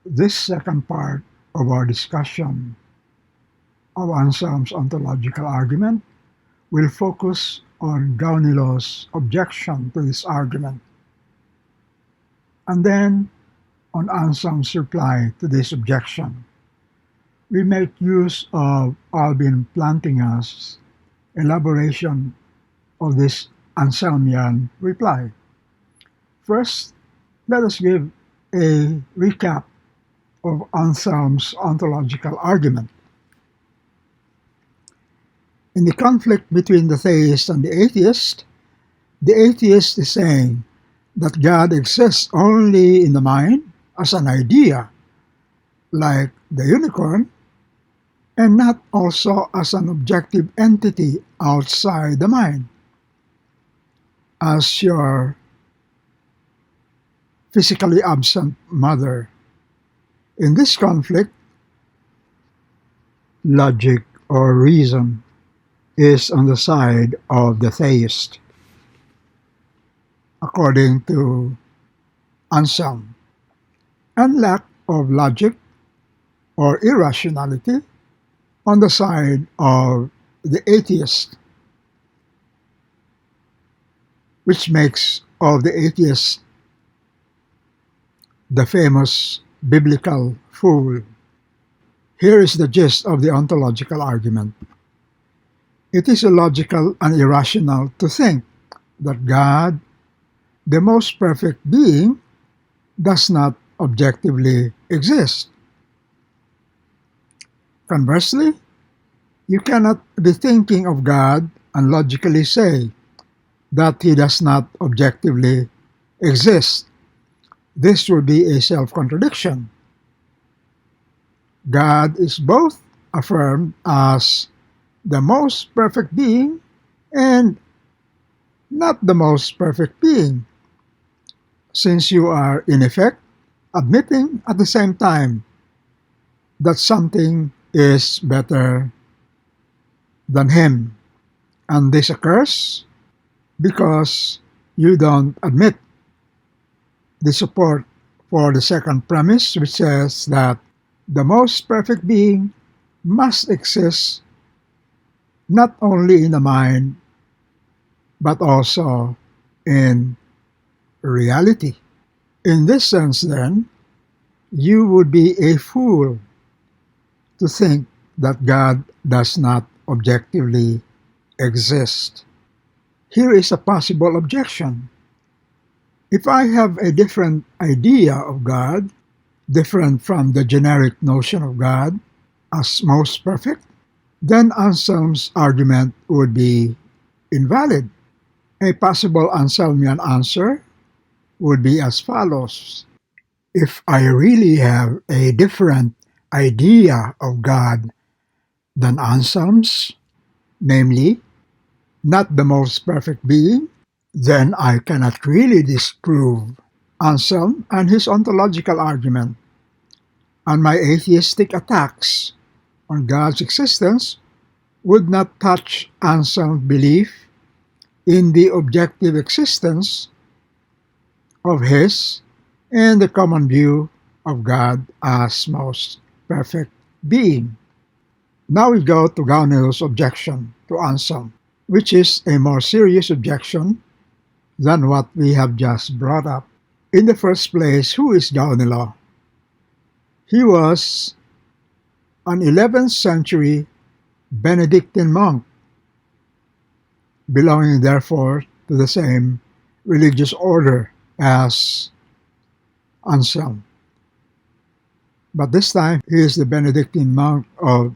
This second part of our discussion of Anselm's ontological argument will focus on Gaunilo's objection to this argument, and then on Anselm's reply to this objection. We make use of Albin Plantinga's elaboration of this Anselmian reply. First, let us give a recap of Anselm's ontological argument. In the conflict between the theist and the atheist is saying that God exists only in the mind as an idea, like the unicorn, and not also as an objective entity outside the mind, as your physically absent mother. In this conflict, logic or reason is on the side of the theist, according to Anselm, and lack of logic or irrationality on the side of the atheist, which makes of the atheist the famous biblical fool. Here is the gist of the ontological argument. It is illogical and irrational to think that God, the most perfect being, does not objectively exist. Conversely, you cannot be thinking of God and logically say that He does not objectively exist. This would be a self-contradiction. God is both affirmed as the most perfect being and not the most perfect being, since you are, in effect, admitting at the same time that something is better than Him. And this occurs because you don't admit the support for the second premise, which says that the most perfect being must exist not only in the mind, but also in reality. In this sense, then, you would be a fool to think that God does not objectively exist. Here is a possible objection. If I have a different idea of God, different from the generic notion of God as most perfect, then Anselm's argument would be invalid. A possible Anselmian answer would be as follows. If I really have a different idea of God than Anselm's, namely, not the most perfect being, then I cannot really disprove Anselm and his ontological argument, and my atheistic attacks on God's existence would not touch Anselm's belief in the objective existence of his and the common view of God as most perfect being. Now we go to Gaunilo's objection to Anselm, which is a more serious objection than what we have just brought up. In the first place, who is Gaunilo? He was an 11th century Benedictine monk, belonging therefore to the same religious order as Anselm. But this time, he is the Benedictine monk of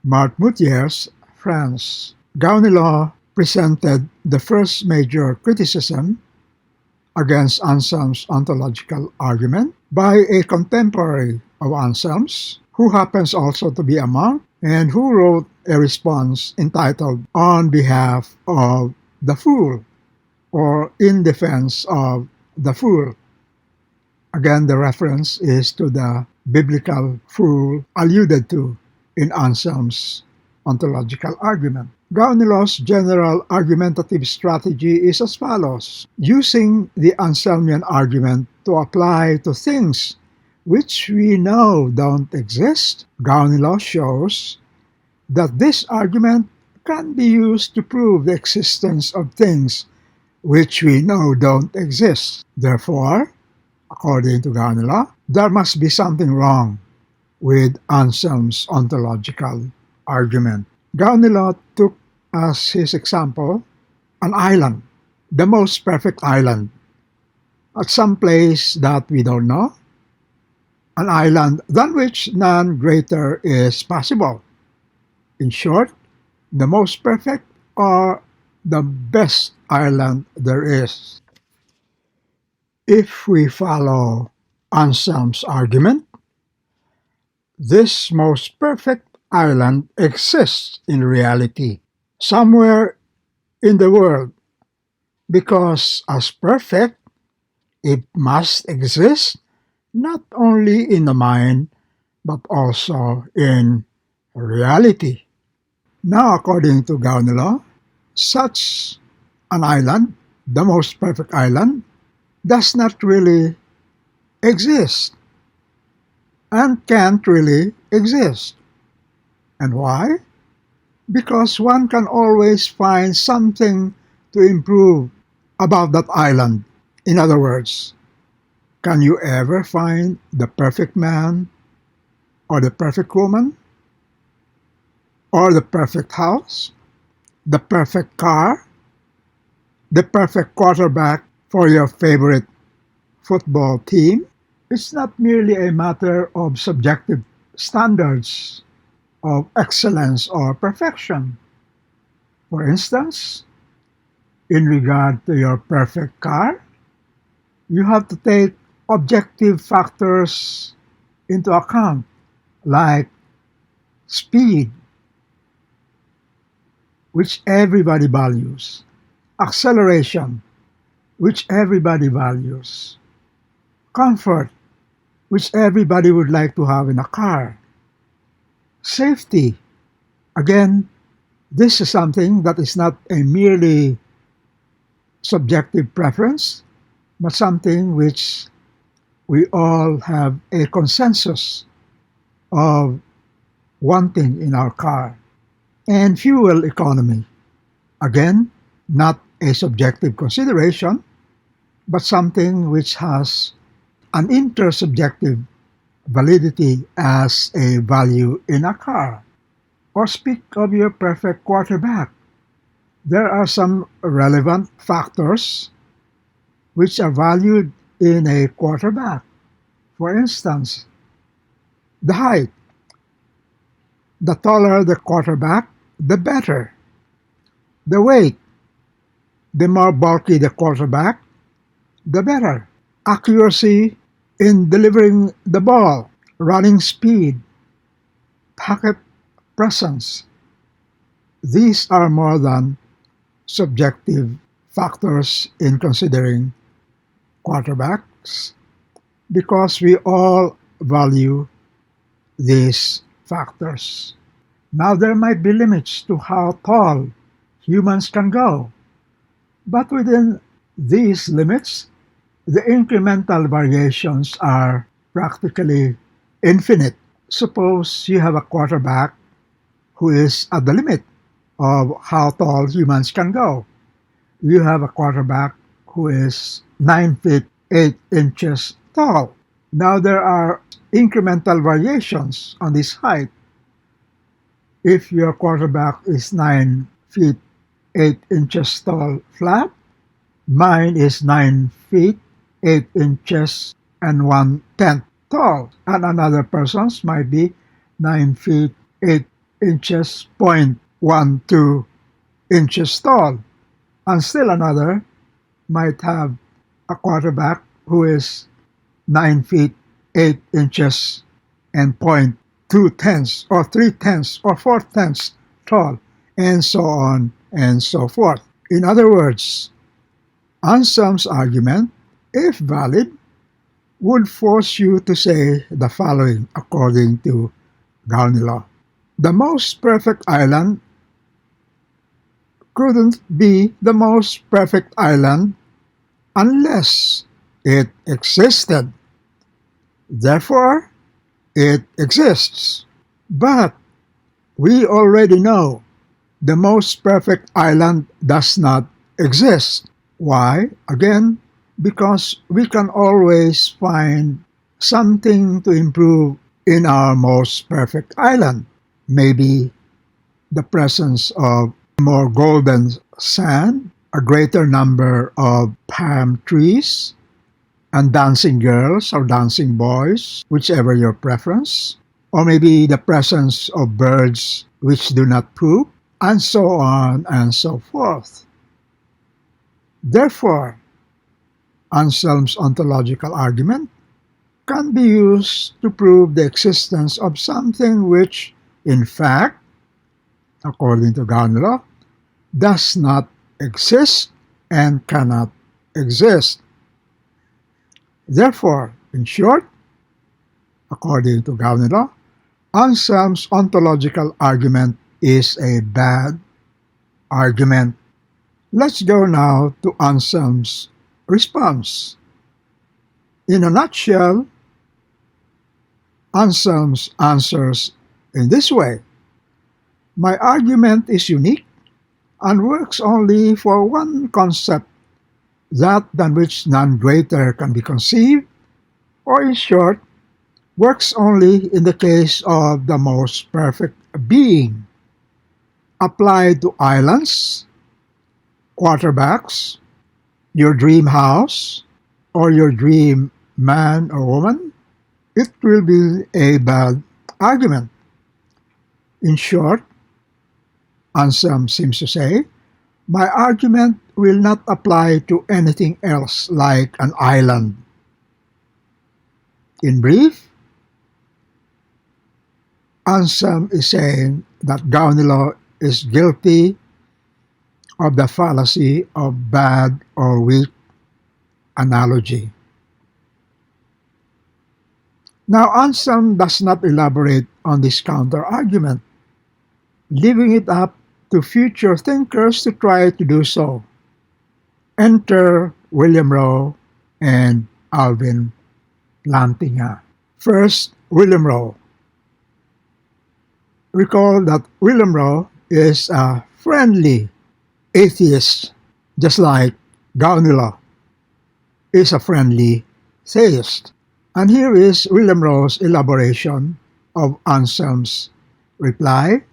Martmoutiers, France. Gaunilo presented the first major criticism against Anselm's ontological argument by a contemporary of Anselm's, who happens also to be a monk, and who wrote a response entitled On Behalf of the Fool, or In Defense of the Fool. Again, the reference is to the biblical fool alluded to in Anselm's ontological argument. Gaunilo's general argumentative strategy is as follows. Using the Anselmian argument to apply to things which we know don't exist. Gaunilo shows that this argument can be used to prove the existence of things which we know don't exist. Therefore, according to Gaunilo, there must be something wrong with Anselm's ontological argument. Gaunilo took as his example an island, the most perfect island, at some place that we don't know, an island than which none greater is possible. In short, the most perfect or the best island there is. If we follow Anselm's argument, this most perfect island exists in reality, somewhere in the world, because as perfect, it must exist not only in the mind, but also in reality. Now, according to Gaunilo, such an island, the most perfect island, does not really exist and can't really exist. And why? Because one can always find something to improve about that island. In other words, can you ever find the perfect man or the perfect woman or the perfect house, the perfect car, the perfect quarterback for your favorite football team? It's not merely a matter of subjective standards of excellence or perfection. For instance, in regard to your perfect car, you have to take objective factors into account, like speed, which everybody values, acceleration, which everybody values, comfort, which everybody would like to have in a car, safety. Again, this is something that is not a merely subjective preference, but something which we all have a consensus of wanting in our car. And fuel economy. Again, not a subjective consideration, but something which has an intersubjective validity as a value in a car. Or speak of your perfect quarterback. There are some relevant factors which are valued in a quarterback. For instance, the height. The taller the quarterback, the better. The weight. The more bulky the quarterback, the better. Accuracy in delivering the ball, running speed, pocket presence. These are more than subjective factors in considering quarterbacks because we all value these factors. Now, there might be limits to how tall humans can go, but within these limits, the incremental variations are practically infinite. Suppose you have a quarterback who is at the limit of how tall humans can go. You have a quarterback who is 9 feet 8 inches tall. Now there are incremental variations on this height. If your quarterback is 9 feet 8 inches tall flat, mine is 9 feet 8 inches and 1/10 tall, and another person's might be 9 feet 8 inches point 1 2 inches tall, and still another might have a quarterback who is 9 feet 8 inches and point 2/10 or 3/10 or 4/10 tall, and so on and so forth. In other words, Anselm's argument, if valid, would force you to say the following according to Gaunilo. The most perfect island couldn't be the most perfect island unless it existed. Therefore, it exists. But we already know the most perfect island does not exist. Why? Again, because we can always find something to improve in our most perfect island. Maybe the presence of more golden sand, a greater number of palm trees, and dancing girls or dancing boys, whichever your preference, or maybe the presence of birds which do not poop, and so on and so forth. Therefore, Anselm's ontological argument can be used to prove the existence of something which, in fact, according to Gaunilo, does not exist and cannot exist. Therefore, in short, according to Gaunilo, Anselm's ontological argument is a bad argument. Let's go now to Anselm's response. In a nutshell, Anselm's answers in this way. My argument is unique and works only for one concept, that than which none greater can be conceived, or in short, works only in the case of the most perfect being, applied to islands, quarterbacks, your dream house, or your dream man or woman. It will be a bad argument. In short, Anselm seems to say, my argument will not apply to anything else like an island. In brief, Anselm is saying that Gaunilo is guilty of the fallacy of bad or weak analogy. Now, Anselm does not elaborate on this counter-argument, leaving it up to future thinkers to try to do so. Enter William Rowe and Alvin Plantinga. First, William Rowe. Recall that William Rowe is a friendly atheist, just like Gaunilo is a friendly theist. And here is William Rowe's elaboration of Anselm's reply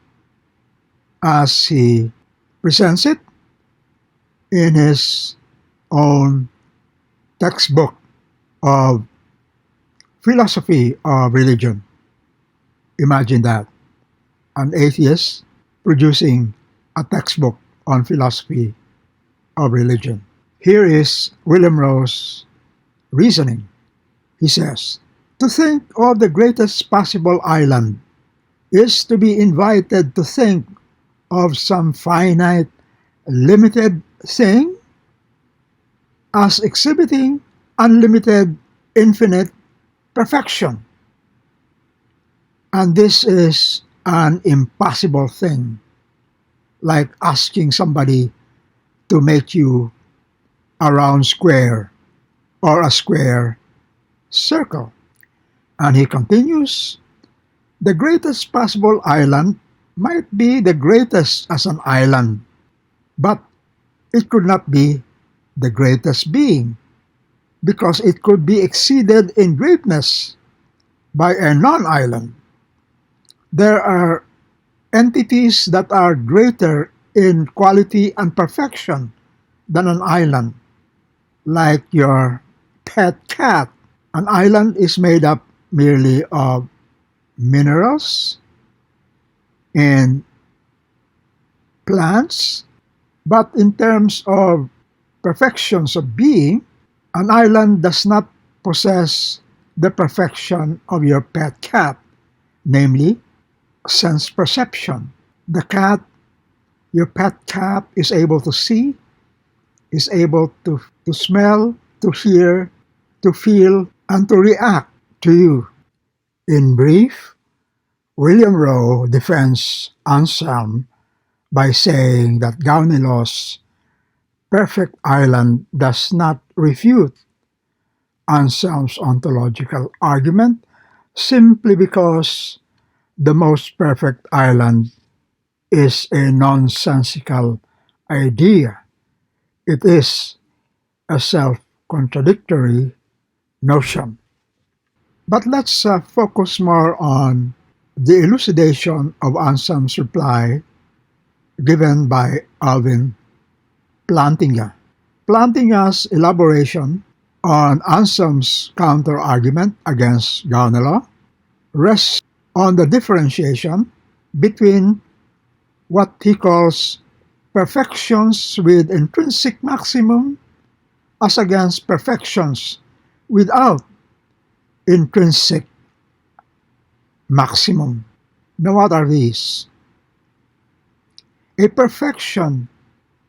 as he presents it in his own textbook of philosophy of religion. Imagine that, an atheist producing a textbook on philosophy of religion. Here is William Rowe's reasoning. He says, to think of the greatest possible island is to be invited to think of some finite, limited thing as exhibiting unlimited, infinite perfection. And this is an impossible thing, like asking somebody to make you a round square or a square circle. And he continues, the greatest possible island might be the greatest as an island, but it could not be the greatest being, because it could be exceeded in greatness by a non-island. There are entities that are greater in quality and perfection than an island, like your pet cat. An island is made up merely of minerals and plants, but in terms of perfections of being, an island does not possess the perfection of your pet cat, namely sense perception. The cat, your pet cat, is able to see, is able to smell, to hear, to feel, and to react to you. In brief, William Rowe defends Anselm by saying that Gaunilo's perfect island does not refute Anselm's ontological argument simply because the most perfect island is a nonsensical idea. It is a self contradictory notion. But let's focus more on the elucidation of Anselm's reply given by Alvin Plantinga. Plantinga's elaboration on Anselm's counter-argument against Gaunilo rests on the differentiation between what he calls perfections with intrinsic maximum as against perfections without intrinsic maximum. Now, what are these? A perfection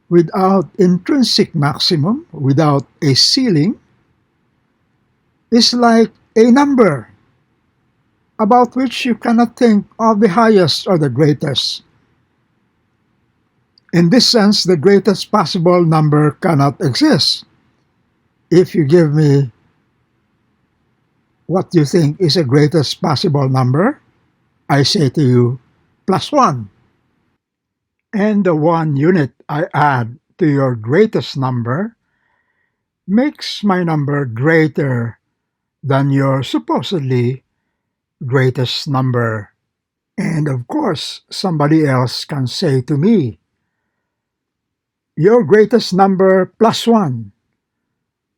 without intrinsic maximum, without a ceiling, is like a number about which you cannot think of the highest or the greatest. In this sense, the greatest possible number cannot exist. If you give me what you think is the greatest possible number, I say to you, +1. And the 1 unit I add to your greatest number makes my number greater than your supposedly greatest number. And of course, somebody else can say to me, your greatest number +1,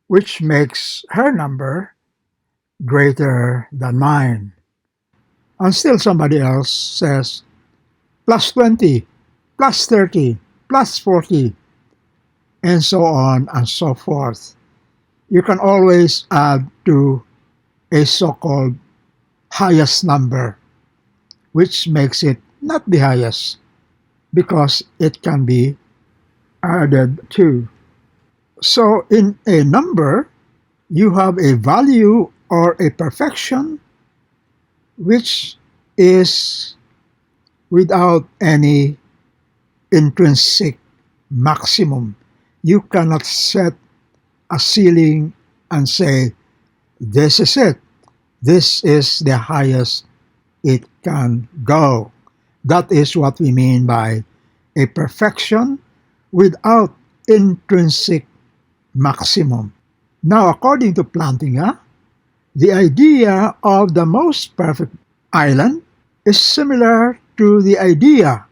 which makes her number greater than mine. And still somebody else says, +20, +30, +40, and so on and so forth. You can always add to a so-called highest number, which makes it not the highest because it can be added to. So in a number, you have a value or a perfection which is without any intrinsic maximum. You cannot set a ceiling and say, this is it. This is the highest it can go. That is what we mean by a perfection without intrinsic maximum. Now, according to Plantinga, the idea of the most perfect island is similar to the idea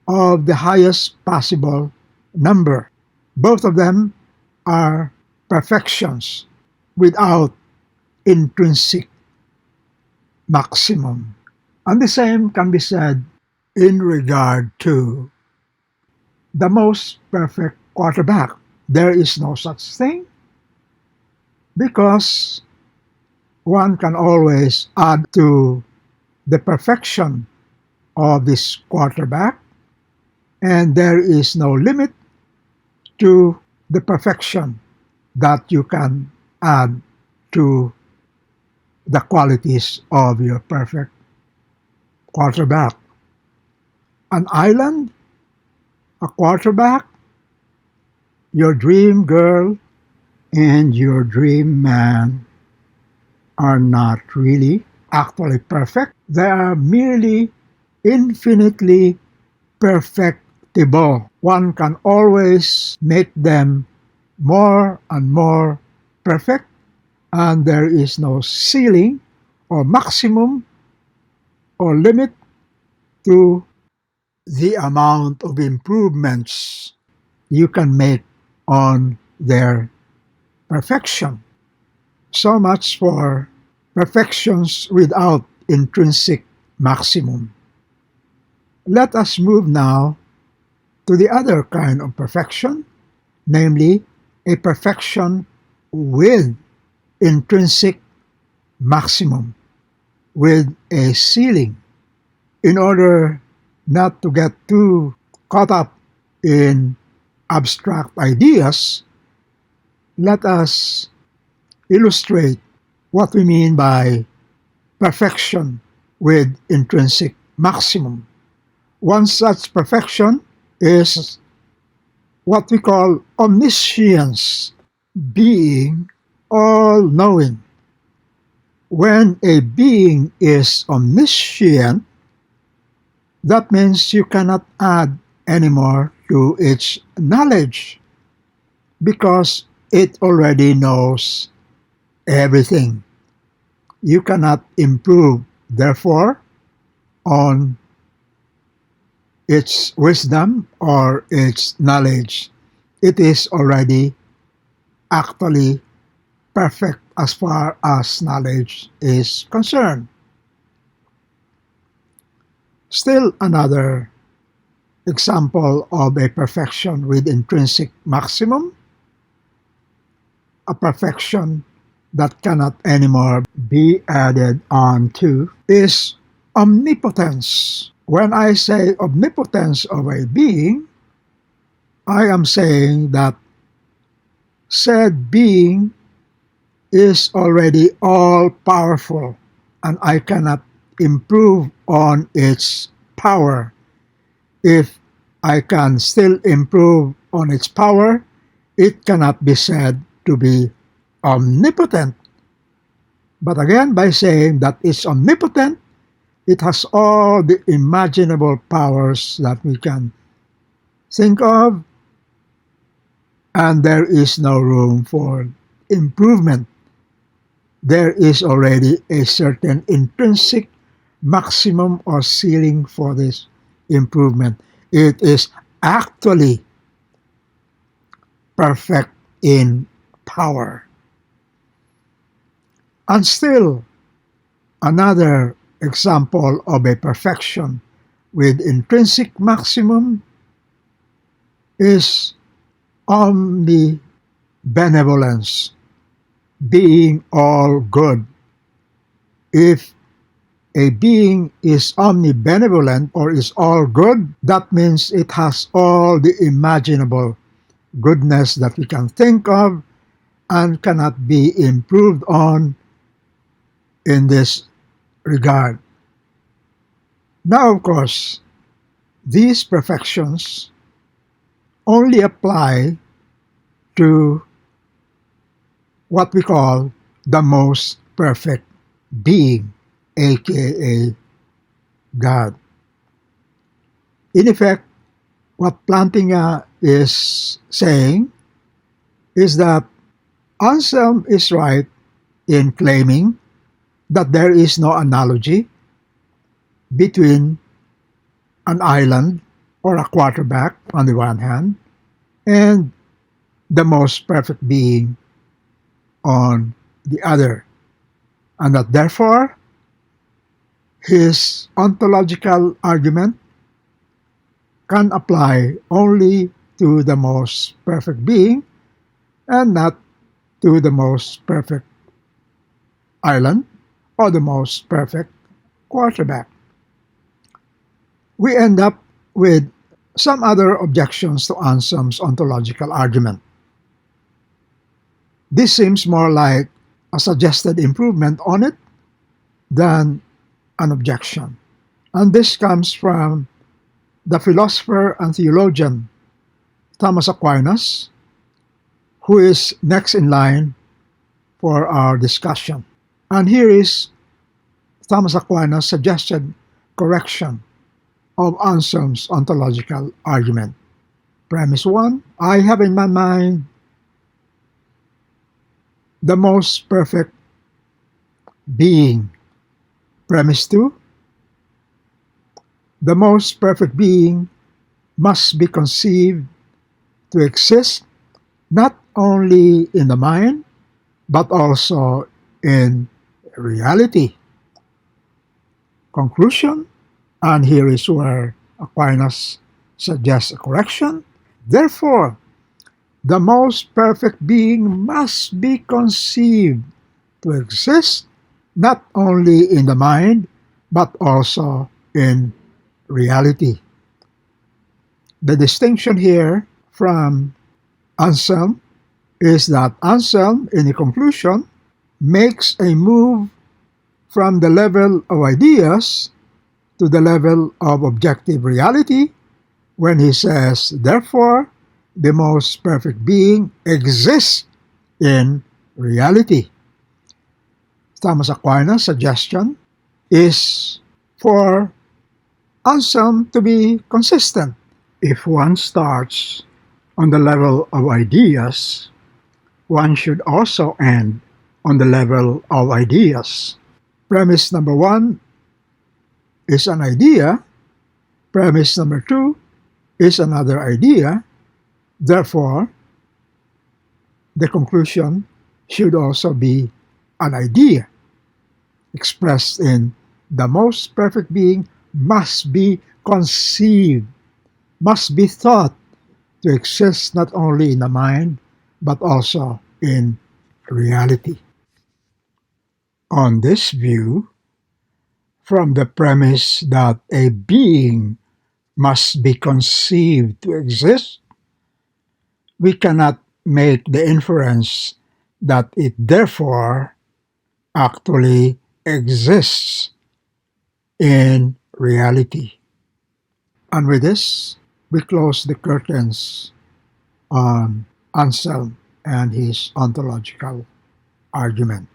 of the highest possible number. Both of them are perfections without intrinsic maximum. And the same can be said in regard to the most perfect quarterback. There is no such thing because one can always add to the perfection of this quarterback, and there is no limit to the perfection that you can add to the qualities of your perfect quarterback. An island, a quarterback, your dream girl, and your dream man are not really actually perfect. They are merely infinitely perfectible. One can always make them more and more perfect, and there is no ceiling or maximum or limit to the amount of improvements you can make on their perfection. So much for perfections without intrinsic maximum. Let us move now to the other kind of perfection, namely a perfection with intrinsic maximum, with a ceiling. In order not to get too caught up in abstract ideas, let us illustrate what we mean by perfection with intrinsic maximum. One such perfection is what we call omniscience, being all-knowing. When a being is omniscient, that means you cannot add any more to its knowledge because it already knows everything. You cannot improve, therefore, on its wisdom or its knowledge. It is already actually perfect as far as knowledge is concerned. Still another example of a perfection with intrinsic maximum, a perfection that cannot anymore be added on to, is omnipotence. When I say omnipotence of a being, I am saying that said being is already all powerful and I cannot improve on its power. If I can still improve on its power, it cannot be said to be omnipotent. But again, by saying that it's omnipotent, it has all the imaginable powers that we can think of, and there is no room for improvement. There is already a certain intrinsic maximum or ceiling for this improvement. It is actually perfect in power. And still, another example of a perfection with intrinsic maximum is omnibenevolence, being all good. If a being is omnibenevolent or is all good, that means it has all the imaginable goodness that we can think of and cannot be improved on in this regard. Now, of course, these perfections only apply to what we call the most perfect being, aka God. In effect, what Plantinga is saying is that Anselm is right in claiming that there is no analogy between an island or a quarterback on the one hand and the most perfect being on the other, and that therefore his ontological argument can apply only to the most perfect being and not to the most perfect island or the most perfect quarterback. We end up with some other objections to Anselm's ontological argument. This seems more like a suggested improvement on it than an objection. And this comes from the philosopher and theologian Thomas Aquinas, who is next in line for our discussion. And here is Thomas Aquinas' suggested correction of Anselm's ontological argument. Premise 1, I have in my mind the most perfect being. Premise 2, the most perfect being must be conceived to exist not only in the mind, but also in reality. Conclusion, and here is where Aquinas suggests a correction. Therefore, the most perfect being must be conceived to exist not only in the mind, but also in reality. The distinction here from Anselm is that Anselm, in the conclusion, makes a move from the level of ideas to the level of objective reality when he says, therefore, the most perfect being exists in reality. Thomas Aquinas' suggestion is for Anselm to be consistent. If one starts on the level of ideas, one should also end on the level of ideas. Premise number one is an idea. Premise number two is another idea. Therefore, the conclusion should also be an idea expressed in the most perfect being must be conceived, must be thought to exist not only in the mind but also in reality. On this view, from the premise that a being must be conceived to exist, we cannot make the inference that it therefore actually exists in reality. And with this, we close the curtains on Anselm and his ontological argument.